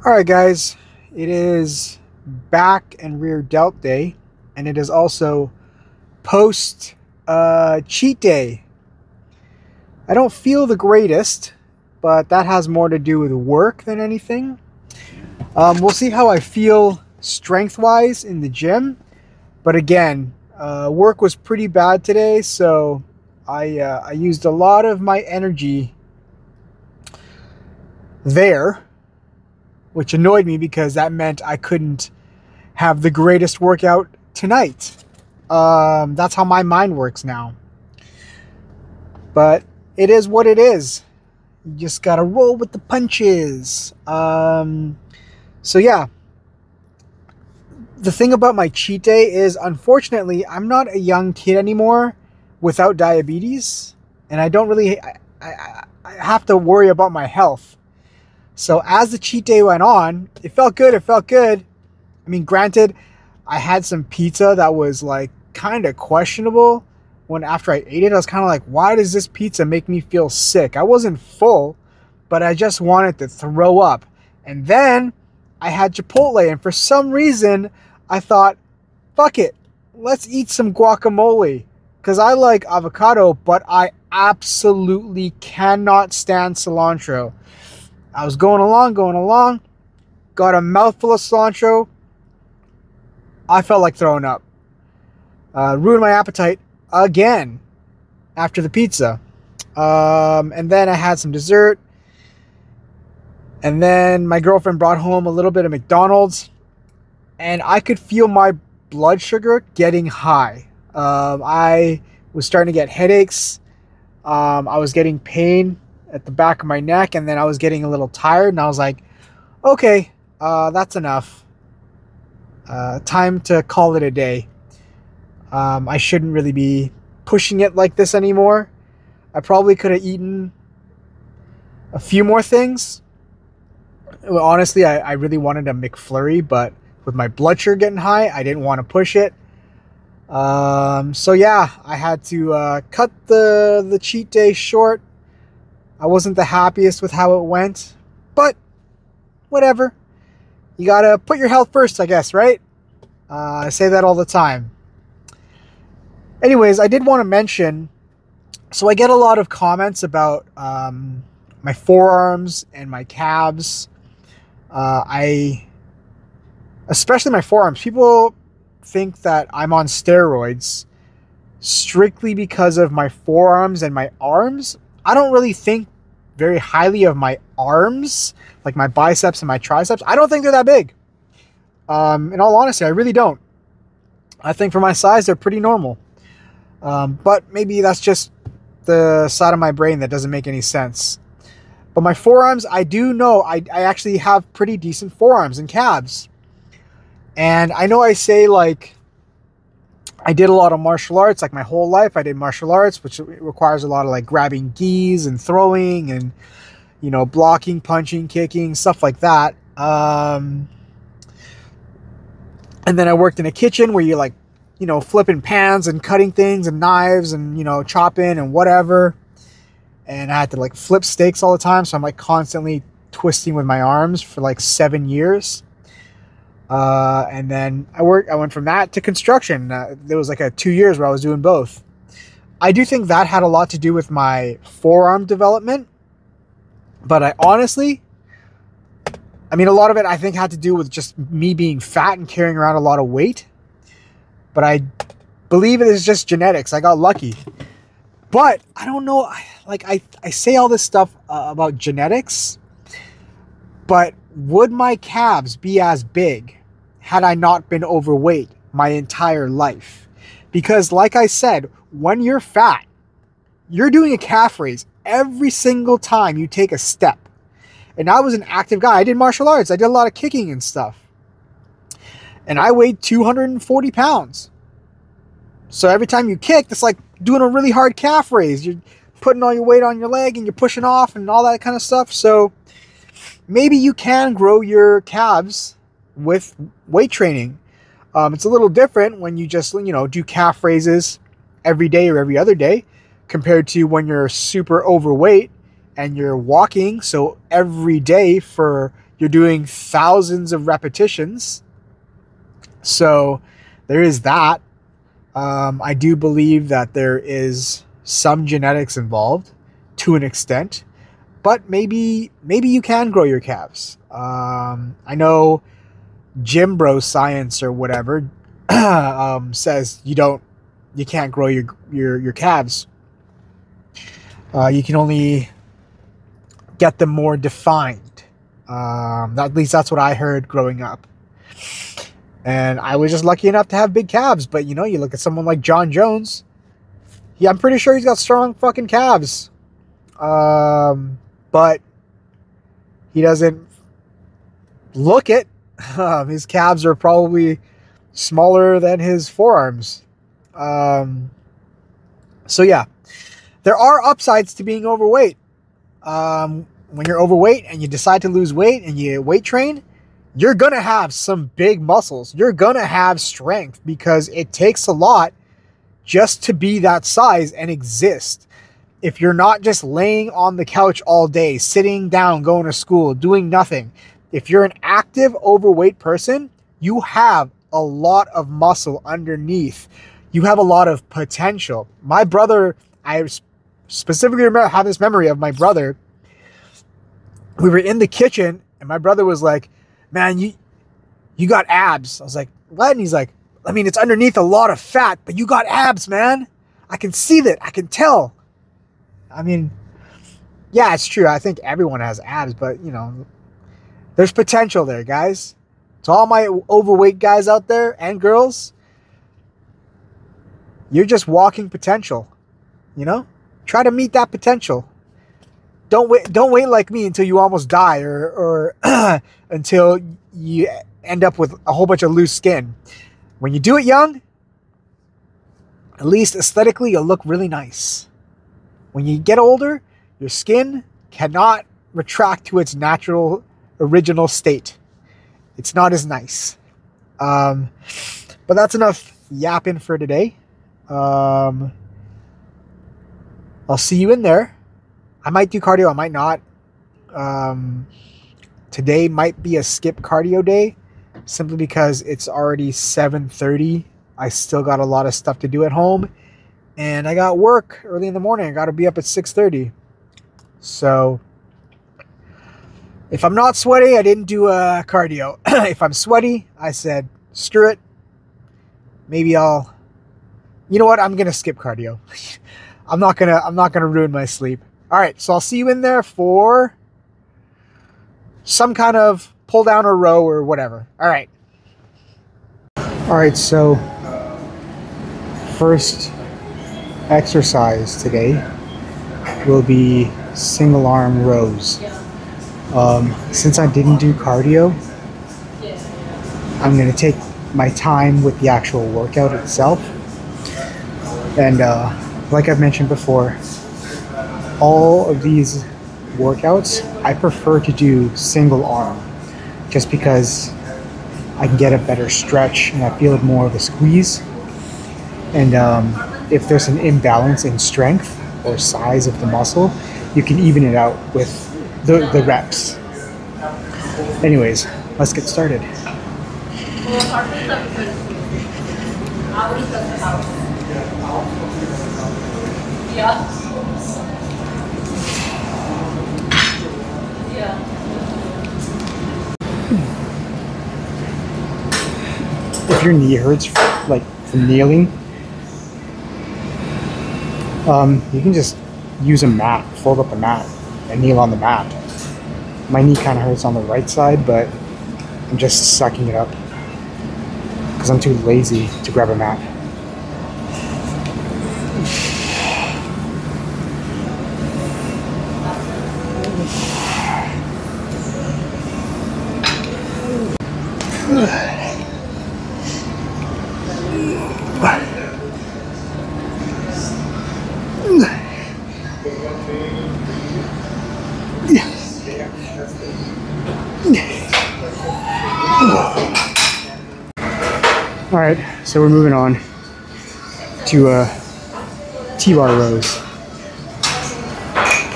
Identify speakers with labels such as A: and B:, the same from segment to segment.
A: Alright guys, it is back and rear delt day, and it is also post cheat day. I don't feel the greatest, but that has more to do with work than anything. We'll see how I feel strength wise in the gym, but again, work was pretty bad today, so I used a lot of my energy there, which annoyed me because that meant I couldn't have the greatest workout tonight. That's how my mind works now. But it is what it is. You just gotta roll with the punches. So yeah, the thing about my cheat day is, unfortunately, I'm not a young kid anymore without diabetes, and I don't really, I have to worry about my health. So as the cheat day went on, it felt good. It felt good. I mean, granted, I had some pizza that was like kind of questionable. When after I ate it, I was kind of like, why does this pizza make me feel sick? I wasn't full, but I just wanted to throw up. And then I had Chipotle, and for some reason, I thought, fuck it, let's eat some guacamole. Because I like avocado, but I absolutely cannot stand cilantro. I was going along, got a mouthful of cilantro. I felt like throwing up. Ruined my appetite again after the pizza. And then I had some dessert. And then my girlfriend brought home a little bit of McDonald's. And I could feel my blood sugar getting high. I was starting to get headaches. I was getting pain at the back of my neck, and then I was getting a little tired, and I was like, okay, that's enough. Time to call it a day. I shouldn't really be pushing it like this anymore. I probably could have eaten a few more things. Well, honestly, I really wanted a McFlurry, but with my blood sugar getting high, I didn't want to push it. So yeah, I had to cut the cheat day short. I wasn't the happiest with how it went, but whatever. You gotta put your health first, I guess, right? I say that all the time. Anyways, I did want to mention, so I get a lot of comments about my forearms and my calves. Especially my forearms. People think that I'm on steroids strictly because of my forearms and my arms. I don't really think very highly of my arms, like my biceps and my triceps. I don't think they're that big. In all honesty, I really don't. I think for my size, they're pretty normal. But maybe that's just the side of my brain that doesn't make any sense. But my forearms, I do know I actually have pretty decent forearms and calves. And I know I say, like, I did a lot of martial arts, like my whole life. I did martial arts, which requires a lot of like grabbing gis and throwing and, you know, blocking, punching, kicking, stuff like that. And then I worked in a kitchen where you like, you know, flipping pans and cutting things and knives and, you know, chopping and whatever. And I had to like flip steaks all the time. So I'm like constantly twisting with my arms for like 7 years. And then I went from that to construction. There was like 2 years where I was doing both. I do think that had a lot to do with my forearm development, but I mean, a lot of it I think had to do with just me being fat and carrying around a lot of weight, but I believe it is just genetics. I got lucky, but I don't know. I say all this stuff about genetics, but would my calves be as big had I not been overweight my entire life? Because like I said, when you're fat, you're doing a calf raise every single time you take a step. And I was an active guy. I did martial arts. I did a lot of kicking and stuff. And I weighed 240 pounds. So every time you kick, it's like doing a really hard calf raise. You're putting all your weight on your leg and you're pushing off and all that kind of stuff. So maybe you can grow your calves with weight training. It's a little different when you just, you know, do calf raises every day or every other day compared to when you're super overweight and you're walking. So every day for, you're doing thousands of repetitions. So there is that. I do believe that there is some genetics involved to an extent, but maybe you can grow your calves. I know Gym Bro Science or whatever says you can't grow your calves. You can only get them more defined. At least that's what I heard growing up. And I was just lucky enough to have big calves. But, you know, you look at someone like John Jones. Yeah, I'm pretty sure he's got strong fucking calves. But he doesn't look it. His calves are probably smaller than his forearms. So, yeah. There are upsides to being overweight. When you're overweight and you decide to lose weight and you weight train, you're going to have some big muscles. You're going to have strength because it takes a lot just to be that size and exist. If you're not just laying on the couch all day, sitting down, going to school, doing nothing. If you're an active, overweight person, you have a lot of muscle underneath. You have a lot of potential. My brother, I specifically have this memory of my brother. We were in the kitchen and my brother was like, man, you got abs. I was like, what? And he's like, I mean, it's underneath a lot of fat, but you got abs, man. I can see that. I can tell. I mean, yeah, it's true. I think everyone has abs, but, you know, there's potential there, guys. To all my overweight guys out there and girls, you're just walking potential, you know? Try to meet that potential. Don't wait like me until you almost die or until you end up with a whole bunch of loose skin. When you do it young, at least aesthetically, you'll look really nice. When you get older, your skin cannot retract to its natural, original state. It's not as nice. But that's enough yapping for today. I'll see you in there. I might do cardio, I might not. Today might be a skip cardio day, simply because it's already 7:30. I still got a lot of stuff to do at home, and I got work early in the morning. I got to be up at 6:30. So if I'm not sweaty, I didn't do cardio. If I'm sweaty, I said, screw it. Maybe you know what? I'm gonna skip cardio. I'm not gonna ruin my sleep. All right, so I'll see you in there for some kind of pull down or row or whatever. All right. All right, so first exercise today will be single arm rows. Since I didn't do cardio, I'm going to take my time with the actual workout itself. And like I've mentioned before, all of these workouts, I prefer to do single arm just because I can get a better stretch and I feel more of a squeeze. And if there's an imbalance in strength or size of the muscle, you can even it out with the reps. Anyways, let's get started. If your knee hurts, like from kneeling, you can just use a mat, fold up a mat, and kneel on the mat. My knee kind of hurts on the right side, but I'm just sucking it up because I'm too lazy to grab a mat. All right, so we're moving on to T-bar rows.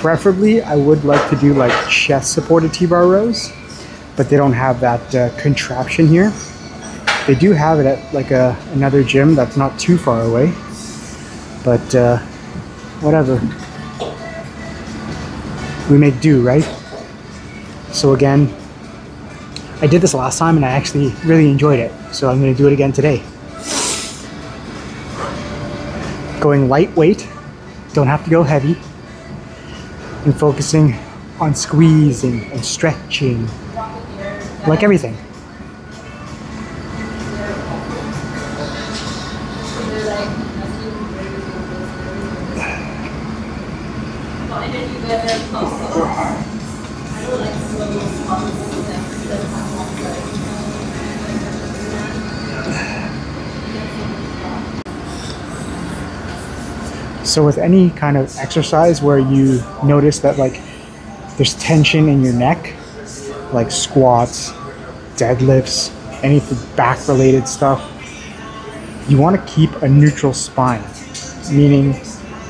A: Preferably, I would like to do like chest supported T-bar rows, but they don't have that contraption here. They do have it at like another gym that's not too far away, but whatever. We make do, right? So again, I did this last time and I actually really enjoyed it, so I'm going to do it again today. Going lightweight, don't have to go heavy, and focusing on squeezing and stretching, like everything. So with any kind of exercise where you notice that like there's tension in your neck, like squats, deadlifts, anything back related stuff, you want to keep a neutral spine, meaning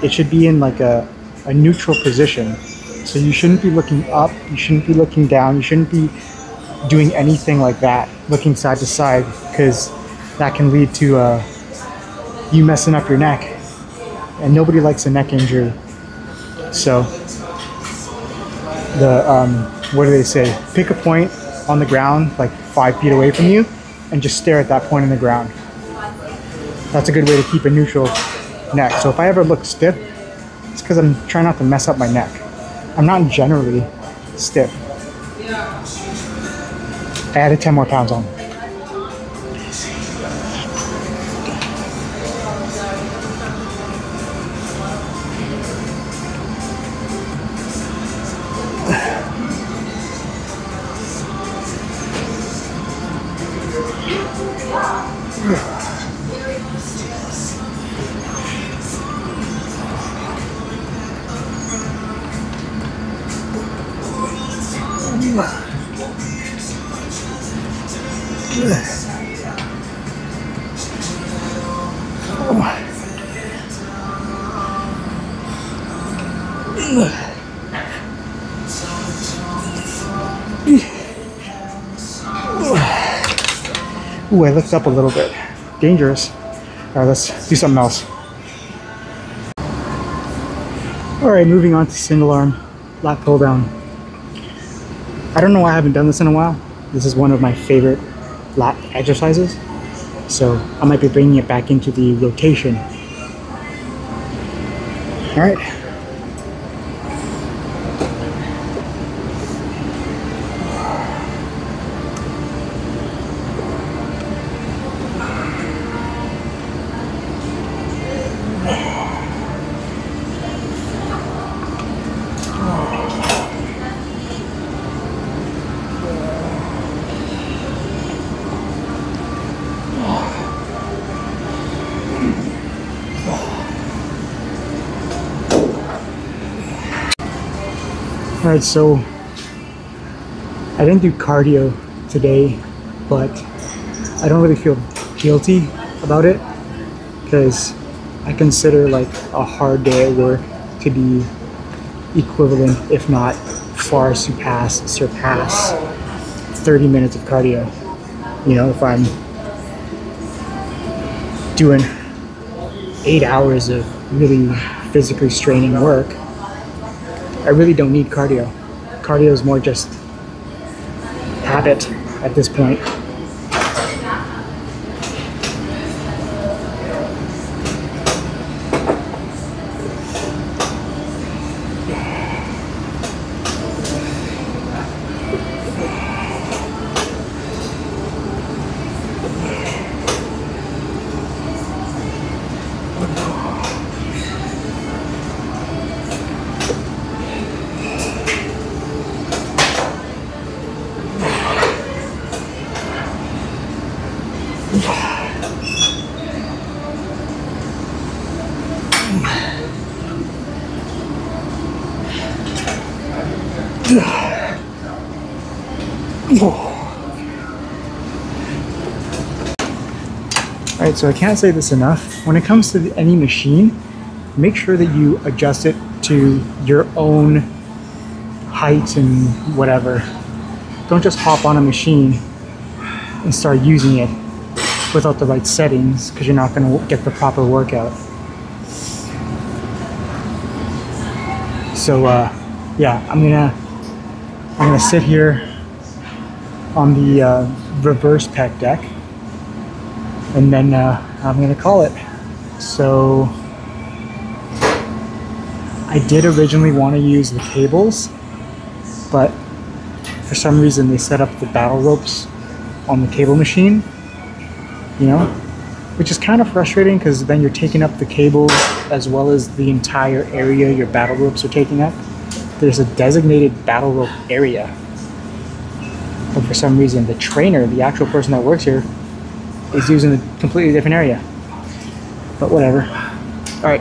A: it should be in like a neutral position. So you shouldn't be looking up, you shouldn't be looking down, you shouldn't be doing anything like that, looking side to side, because that can lead to you messing up your neck. And nobody likes a neck injury. So what do they say? Pick a point on the ground like 5 feet away from you and just stare at that point in the ground. That's a good way to keep a neutral neck. So if I ever look stiff, it's because I'm trying not to mess up my neck. I'm not generally stiff. I added 10 more pounds on. Ooh, I lift up a little bit. Dangerous. All right, let's do something else. All right, moving on to single arm lat pull down. I don't know why I haven't done this in a while. This is one of my favorite lat exercises, so I might be bringing it back into the rotation. All right. Alright, so I didn't do cardio today, but I don't really feel guilty about it because I consider like a hard day at work to be equivalent, if not far surpass 30 minutes of cardio. You know, if I'm doing 8 hours of really physically straining work, I really don't need cardio. Cardio is more just habit at this point. Alright, so I can't say this enough. When it comes to any machine, make sure that you adjust it to your own height and whatever. don't just hop on a machine and start using it without the right settings, because you're not going to get the proper workout. So yeah, I'm gonna sit here on the reverse pec deck, and then I'm gonna call it. So I did originally want to use the cables, but for some reason they set up the battle ropes on the cable machine, you know, which is kind of frustrating, because then you're taking up the cables as well as the entire area your battle ropes are taking up. There's a designated battle rope area, but for some reason the trainer, the actual person that works here, is using a completely different area. But whatever. All right.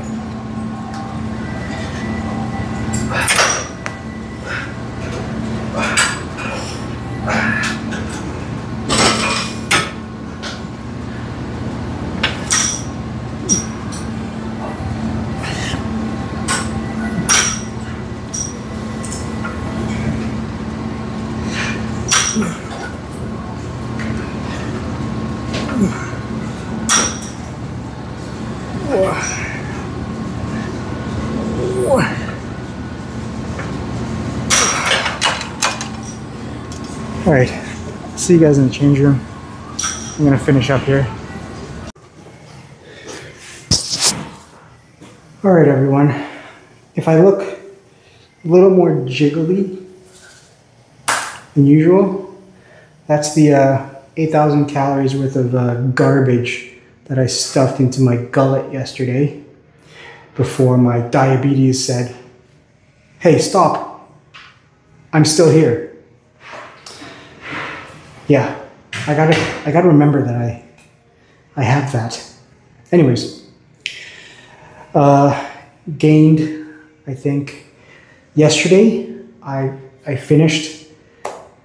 A: All right, see you guys in the change room. I'm gonna finish up here. All right, everyone. If I look a little more jiggly than usual, that's the 8,000 calories worth of garbage that I stuffed into my gullet yesterday before my diabetes said, "Hey, stop, I'm still here." Yeah, I gotta remember that I have that. Anyways, gained, I think, yesterday I finished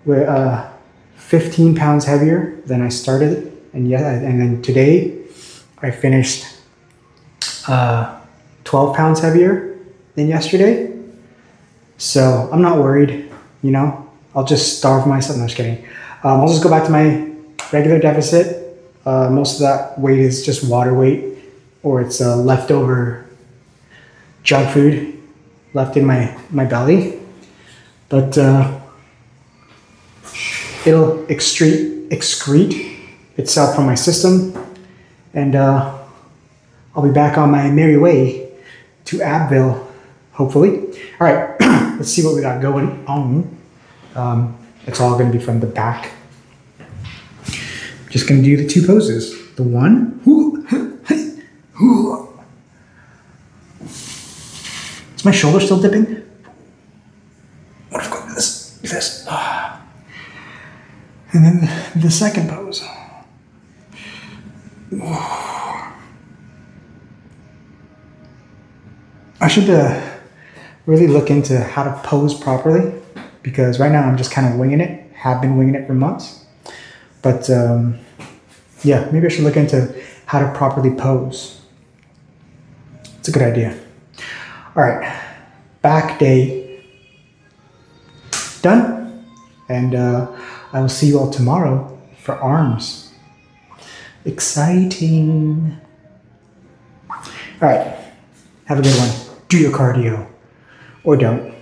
A: with 15 pounds heavier than I started, and then today I finished 12 pounds heavier than yesterday. So I'm not worried, you know. I'll just starve myself. No, I'm just kidding. I'll just go back to my regular deficit. Most of that weight is just water weight, or it's leftover junk food left in my belly. But it'll excrete itself from my system, and I'll be back on my merry way to Abville, hopefully. All right, let's see what we got going on. It's all going to be from the back. Just going to do the two poses. The one. Is my shoulder still dipping? What if I go this? And then the second pose. I should really look into how to pose properly, because right now I'm just kind of winging it. Have been winging it for months. But yeah, maybe I should look into how to properly pose. It's a good idea. All right, back day done. And I will see you all tomorrow for arms. Exciting. All right, have a good one. Do your cardio, or don't,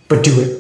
A: but do it.